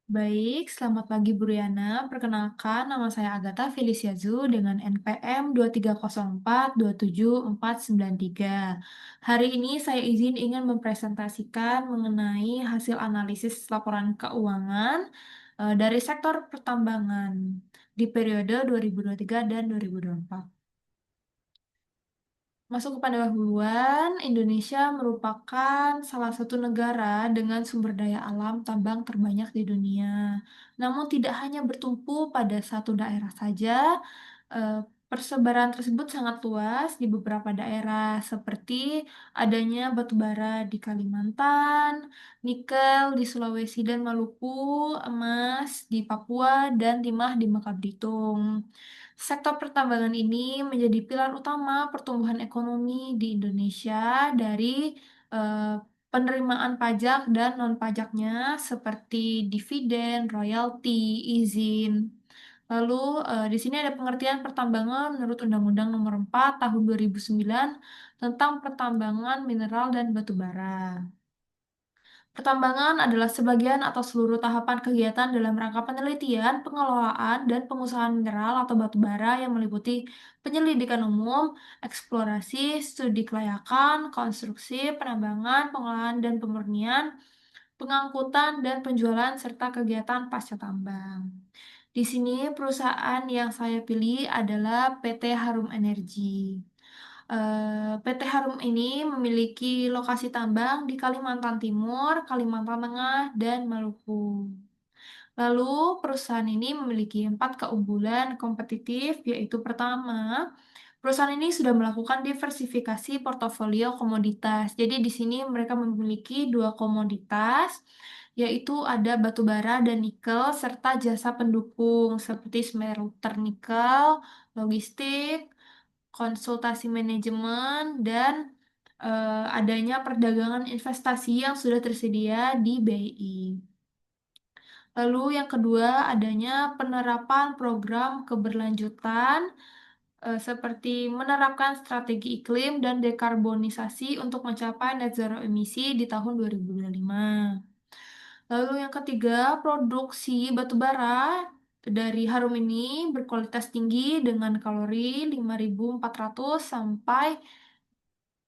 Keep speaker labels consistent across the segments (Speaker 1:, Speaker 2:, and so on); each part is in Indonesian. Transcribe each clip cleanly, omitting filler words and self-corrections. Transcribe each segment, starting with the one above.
Speaker 1: Baik, selamat pagi Bu Riana. Perkenalkan, nama saya Agatha Feliciazu dengan NPM 2304274793. Hari ini saya ingin mempresentasikan mengenai hasil analisis laporan keuangan dari sektor pertambangan di periode 2023 dan 2024. Masuk ke pendahuluan, Indonesia merupakan salah satu negara dengan sumber daya alam tambang terbanyak di dunia. Namun tidak hanya bertumpu pada satu daerah saja, eh, persebaran tersebut sangat luas di beberapa daerah seperti adanya batu bara di Kalimantan, nikel di Sulawesi dan Maluku, emas di Papua, dan timah di Bangka Belitung. Sektor pertambangan ini menjadi pilar utama pertumbuhan ekonomi di Indonesia dari eh, penerimaan pajak dan non-pajaknya seperti dividen, royalti, izin. Lalu di sini ada pengertian pertambangan menurut Undang-Undang Nomor 4 Tahun 2009 tentang pertambangan mineral dan batu bara. Pertambangan adalah sebagian atau seluruh tahapan kegiatan dalam rangka penelitian, pengelolaan, dan pengusahaan mineral atau batu bara yang meliputi penyelidikan umum, eksplorasi, studi kelayakan, konstruksi, penambangan, pengolahan dan pemurnian, pengangkutan dan penjualan, serta kegiatan pasca tambang. Di sini perusahaan yang saya pilih adalah PT Harum Energi. PT Harum ini memiliki lokasi tambang di Kalimantan Timur, Kalimantan Tengah, dan Maluku. Lalu, perusahaan ini memiliki 4 keunggulan kompetitif, yaitu pertama, perusahaan ini sudah melakukan diversifikasi portofolio komoditas. Jadi, di sini mereka memiliki 2 komoditas, yaitu ada batu bara dan nikel, serta jasa pendukung seperti smelter nikel, logistik, konsultasi manajemen, dan adanya perdagangan investasi yang sudah tersedia di BI. Lalu yang kedua adanya penerapan program keberlanjutan seperti menerapkan strategi iklim dan dekarbonisasi untuk mencapai net zero emisi di tahun 2025. Lalu yang ketiga, produksi batu bara dari Harum ini berkualitas tinggi dengan kalori 5.400 sampai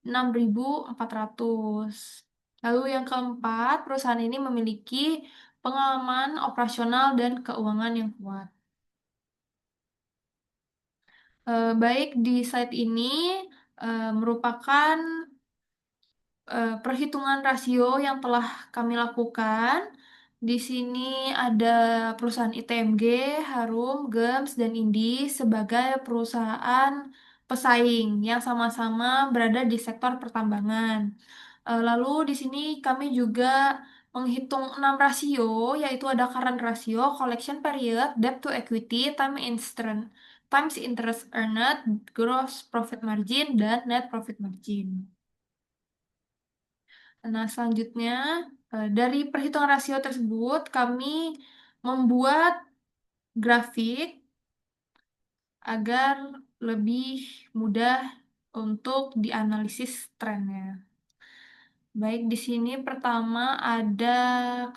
Speaker 1: 6.400. Lalu yang keempat, perusahaan ini memiliki pengalaman operasional dan keuangan yang kuat. Baik di slide ini merupakan perhitungan rasio yang telah kami lakukan. Di sini ada perusahaan ITMG, Harum, GEMS, dan Indi sebagai perusahaan pesaing yang sama-sama berada di sektor pertambangan. Lalu di sini kami juga menghitung 6 rasio, yaitu ada current ratio, collection period, debt to equity, times interest earned, gross profit margin, dan net profit margin. Nah, selanjutnya dari perhitungan rasio tersebut kami membuat grafik agar lebih mudah untuk dianalisis trennya. Baik, di sini pertama ada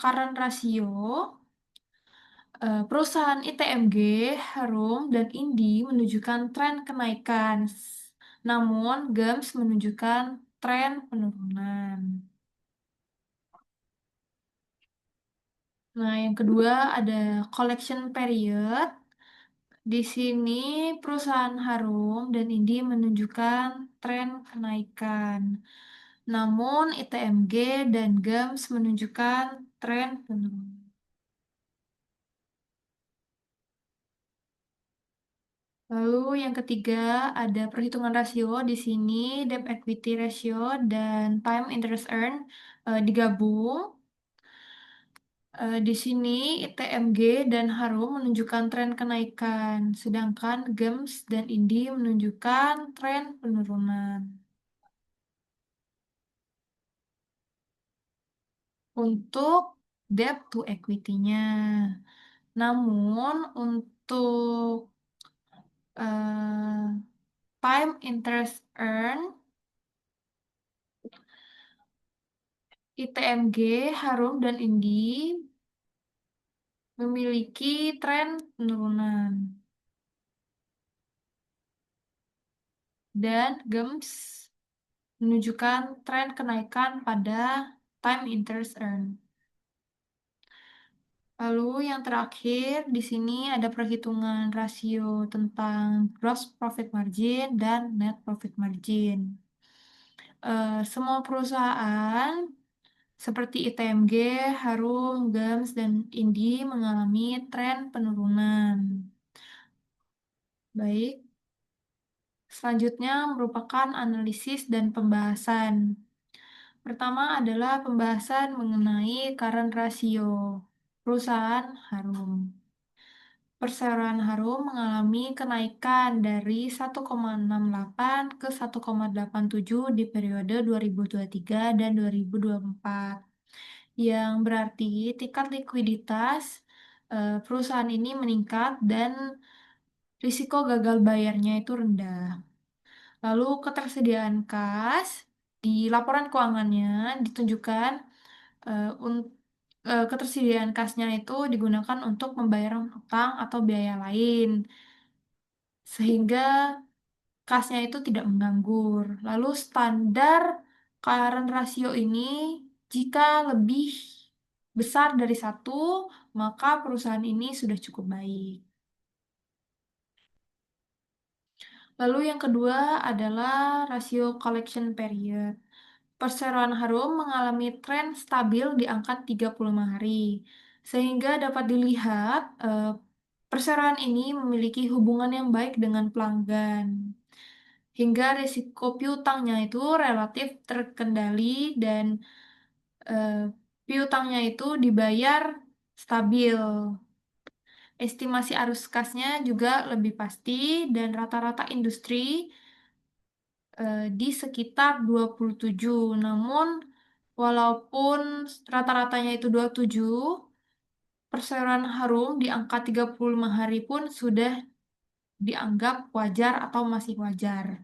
Speaker 1: current ratio. Perusahaan ITMG, Harum, dan Indi menunjukkan tren kenaikan, namun GEMS menunjukkan tren penurunan. Nah, yang kedua ada collection period. Di sini perusahaan Harum dan Indi menunjukkan tren kenaikan. Namun ITMG dan GEMS menunjukkan tren penurunan. Lalu yang ketiga ada perhitungan rasio di sini debt equity ratio dan time interest earn digabung. Di sini ITMG dan Harum menunjukkan tren kenaikan, sedangkan GEMS dan Indi menunjukkan tren penurunan. Untuk debt to equity-nya. Namun untuk eh, time interest earn, ITMG, Harum, dan Indi memiliki tren penurunan. Dan GEMS menunjukkan tren kenaikan pada time interest earn. Lalu yang terakhir di sini ada perhitungan rasio tentang gross profit margin dan net profit margin. Semua perusahaan seperti ITMG, Harum, GEMS, dan Indi mengalami tren penurunan. Baik, selanjutnya merupakan analisis dan pembahasan. Pertama adalah pembahasan mengenai current ratio perusahaan Harum. Perseroan Harum mengalami kenaikan dari 1,68 ke 1,87 di periode 2023 dan 2024, yang berarti tingkat likuiditas perusahaan ini meningkat dan risiko gagal bayarnya itu rendah. Lalu ketersediaan kas di laporan keuangannya ditunjukkan ketersediaan kasnya itu digunakan untuk membayar hutang atau biaya lain, sehingga kasnya itu tidak menganggur. Lalu standar current ratio ini jika lebih besar dari 1, maka perusahaan ini sudah cukup baik. Lalu yang kedua adalah rasio collection period. Perseroan Harum mengalami tren stabil di angka 35 hari, sehingga dapat dilihat perseroan ini memiliki hubungan yang baik dengan pelanggan, hingga risiko piutangnya itu relatif terkendali dan eh, piutangnya itu dibayar stabil. Estimasi arus kasnya juga lebih pasti dan rata-rata industri di sekitar 27. Namun, walaupun rata-ratanya itu 27, perseroan Harum di angka 35 hari pun sudah dianggap wajar atau masih wajar.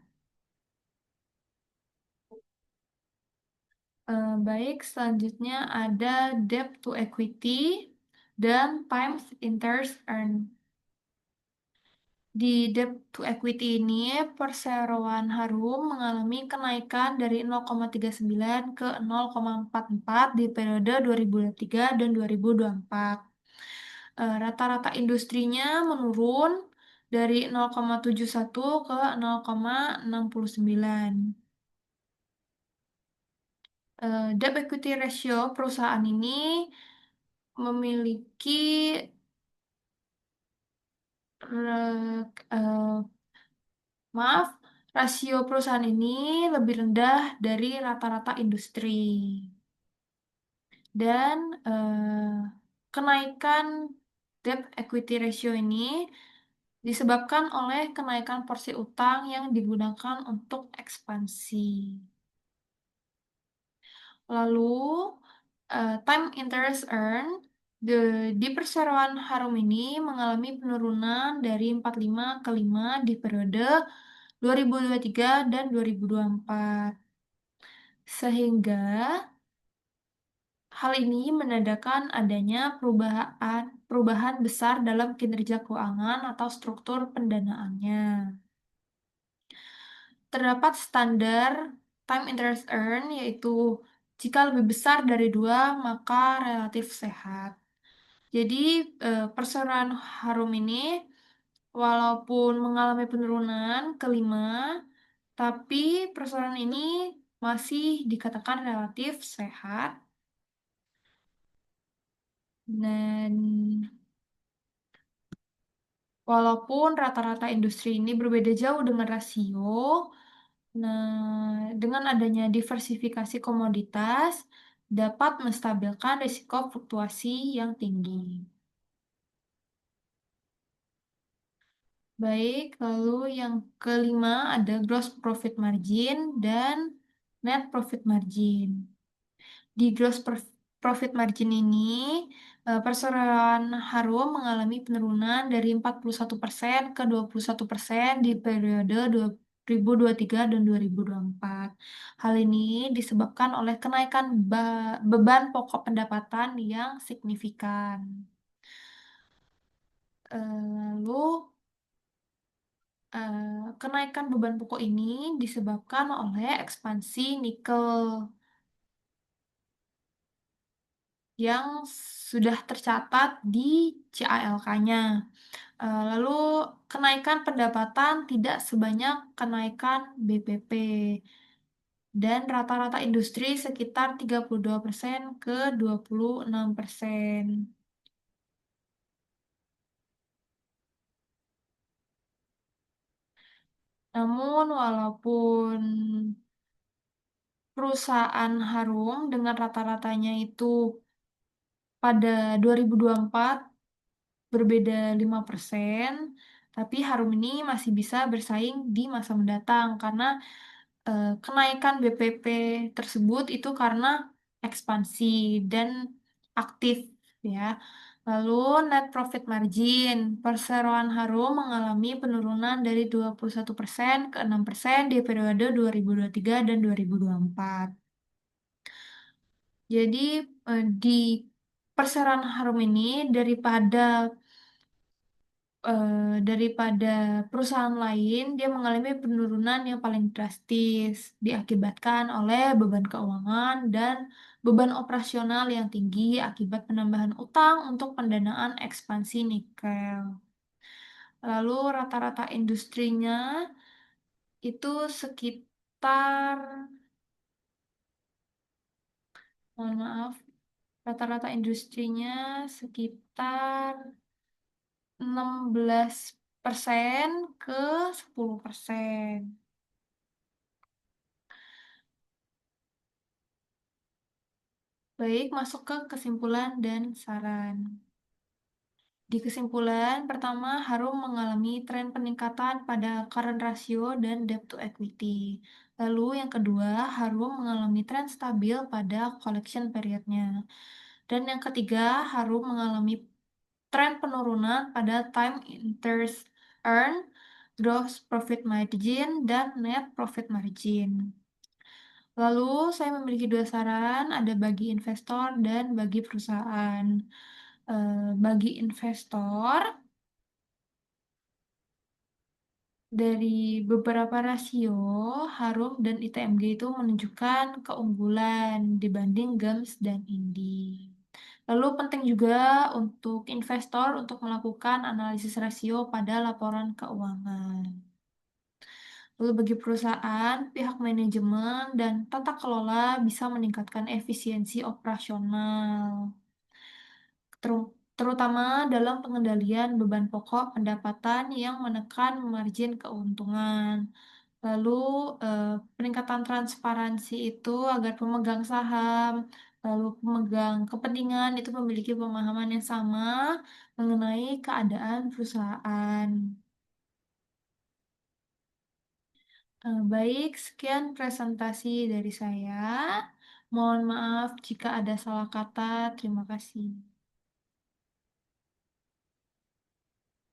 Speaker 1: Baik, selanjutnya ada debt to equity dan times interest earned. Di debt to equity ini, perseroan Harum mengalami kenaikan dari 0,39 ke 0,44 di periode 2023 dan 2024. Rata-rata industrinya menurun dari 0,71 ke 0,69. Debt equity ratio perusahaan ini memiliki eh, eh, maaf, rasio perusahaan ini lebih rendah dari rata-rata industri. Dan kenaikan debt equity ratio ini disebabkan oleh kenaikan porsi utang yang digunakan untuk ekspansi. Lalu, time interest earn di perseroan Harum ini mengalami penurunan dari 45 ke 5 di periode 2023 dan 2024. Sehingga hal ini menandakan adanya perubahan besar dalam kinerja keuangan atau struktur pendanaannya. Terdapat standar time interest earn, yaitu jika lebih besar dari 2 maka relatif sehat. Jadi perseroan Harum ini walaupun mengalami penurunan ke 5, tapi perseroan ini masih dikatakan relatif sehat. Dan walaupun rata-rata industri ini berbeda jauh dengan rasio, nah, dengan adanya diversifikasi komoditas dapat menstabilkan risiko fluktuasi yang tinggi. Baik, lalu yang kelima ada gross profit margin dan net profit margin. Di profit margin ini, perseroan Harum mengalami penurunan dari 41% ke 21% di periode 2023 dan 2024. Hal ini disebabkan oleh kenaikan beban pokok pendapatan yang signifikan. Lalu kenaikan beban pokok ini disebabkan oleh ekspansi nikel yang sudah tercatat di CALK-nya. Lalu kenaikan pendapatan tidak sebanyak kenaikan BPP dan rata-rata industri sekitar 32% ke 26%. Namun walaupun perusahaan Harum dengan rata-ratanya itu pada 2024 berbeda 5%, tapi Harum ini masih bisa bersaing di masa mendatang karena kenaikan BPP tersebut itu karena ekspansi dan aktif ya. Lalu net profit margin, perseroan Harum mengalami penurunan dari 21% ke 6% di periode 2023 dan 2024. Jadi di perseroan Harum ini daripada perusahaan lain, dia mengalami penurunan yang paling drastis, diakibatkan oleh beban keuangan dan beban operasional yang tinggi akibat penambahan utang untuk pendanaan ekspansi nikel. Lalu rata-rata industrinya itu sekitar, mohon maaf, rata-rata industrinya sekitar 16% ke 10%. Baik, masuk ke kesimpulan dan saran. Di kesimpulan, pertama, Harum mengalami tren peningkatan pada current ratio dan debt to equity. Lalu yang kedua, Harum mengalami tren stabil pada collection periodnya. Dan yang ketiga, Harum mengalami tren penurunan pada time interest earn, gross profit margin, dan net profit margin. Lalu saya memiliki dua saran, ada bagi investor dan bagi perusahaan. Bagi investor, dari beberapa rasio, Harum dan ITMG itu menunjukkan keunggulan dibanding GAMS dan INDI. Lalu penting juga untuk investor untuk melakukan analisis rasio pada laporan keuangan. Lalu bagi perusahaan, pihak manajemen dan tata kelola bisa meningkatkan efisiensi operasional, terutama dalam pengendalian beban pokok pendapatan yang menekan margin keuntungan. Lalu peningkatan transparansi itu agar pemegang saham, lalu pemegang kepentingan itu memiliki pemahaman yang sama mengenai keadaan perusahaan. Baik, sekian presentasi dari saya. Mohon maaf jika ada salah kata. Terima kasih.